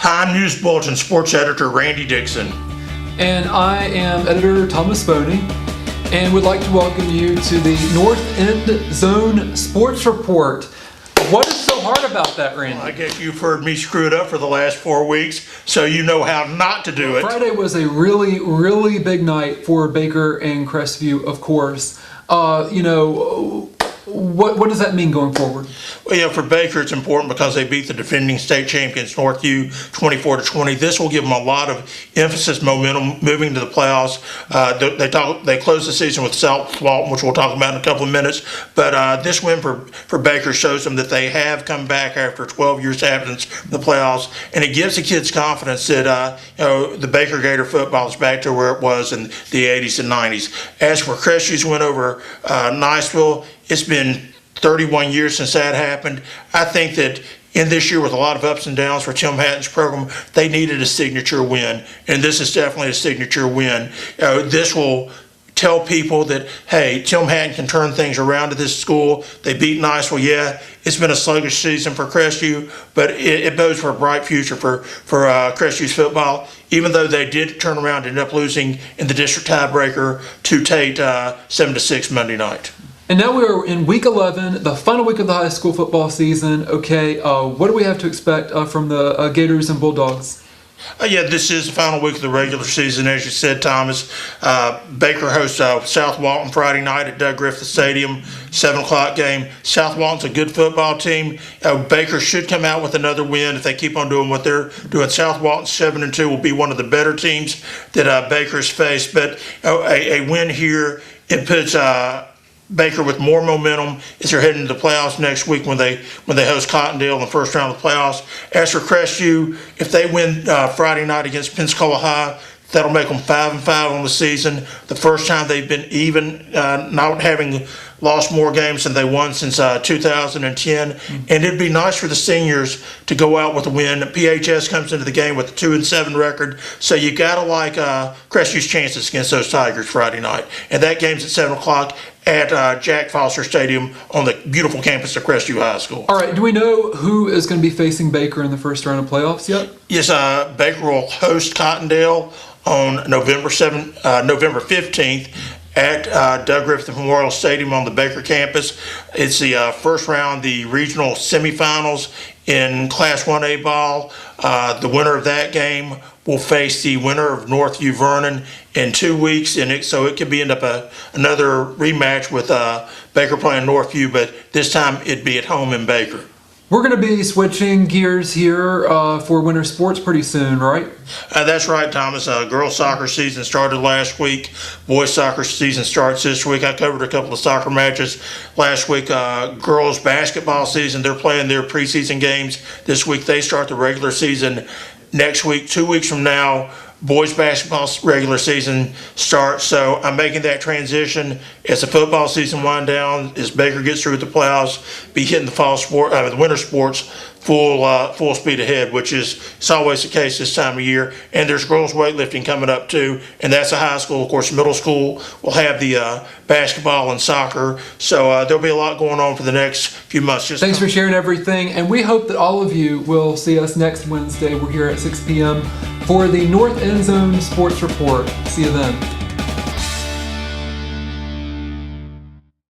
Hi, I'm News Bulletin Sports Editor Randy Dickson. And I am Editor Thomas Boney, and would like to welcome you to the North End Zone Sports Report. What is so hard about that, Randy? Well, I guess you've heard me screw it up for the last 4 weeks, so you know how not to do it. Friday was a really, really big night for Baker and Crestview, of course. What does that mean going forward? Well, yeah, for Baker, it's important because they beat the defending state champions Northview 24-20. This will give them a lot of emphasis, momentum moving to the playoffs. They closed the season with South Walton, which we'll talk about in a couple of minutes. But this win for Baker shows them that they have come back after 12 years absence from the playoffs, and it gives the kids confidence that the Baker Gator football is back to where it was in the 80s and 90s. As for Crestview's win over Niceville, it's been 31 years since that happened. I think that in this year, with a lot of ups and downs for Tim Hatton's program, they needed a signature win, and this is definitely a signature win. This will tell people that, hey, Tim Hatton can turn things around at this school. They beat Niceville. Yeah, it's been a sluggish season for Crestview, but it bodes for a bright future for Crestview's football, even though they did turn around and end up losing in the district tiebreaker to Tate 7-6 Monday night. And now we are in week 11, the final week of the high school football season. Okay, what do we have to expect from the Gators and Bulldogs? Yeah, this is the final week of the regular season, as you said, Thomas. Baker hosts South Walton Friday night at Doug Griffith Stadium, 7 o'clock game. South Walton's a good football team. Baker should come out with another win if they keep on doing what they're doing. South Walton 7-2 will be one of the better teams that Baker's faced, but a win here, it puts Baker with more momentum as they're heading to the playoffs next week when they host Cottondale in the first round of the playoffs. As for Crestview, if they win Friday night against Pensacola High, that'll make them 5-5 on the season. The first time they've been even, not having lost more games than they won since 2010. And it'd be nice for the seniors to go out with a win. PHS comes into the game with a 2-7 record, so you gotta like Crestview's chances against those Tigers Friday night. And that game's at 7 o'clock at Jack Foster Stadium on the beautiful campus of Crestview High School. All right, do we know who is going to be facing Baker in the first round of playoffs yet? Yes, Baker will host Cottondale on November 15th at Doug Griffith Memorial Stadium on the Baker campus. It's the first round, the regional semifinals in Class 1A ball. The winner of that game will face the winner of Northview Vernon in 2 weeks, and so it could end up another rematch with Baker playing Northview, but this time it'd be at home in Baker. We're going to be switching gears here for winter sports pretty soon, right? That's right, Thomas. Girls soccer season started last week. Boys soccer season starts this week. I covered a couple of soccer matches last week. Girls basketball season, they're playing their preseason games this week. They start the regular season next week. 2 weeks from now, boys basketball regular season starts. So I'm making that transition as the football season winds down, as Baker gets through the playoffs, be hitting the winter sports full speed ahead, which is always the case this time of year. And there's girls weightlifting coming up too, and that's a high school. Of course, middle school will have the basketball and soccer. So there'll be a lot going on for the next few months. Thanks for sharing everything, and we hope that all of you will see us next Wednesday. We're here at 6 p.m. for the North End Zone Sports Report. See you then.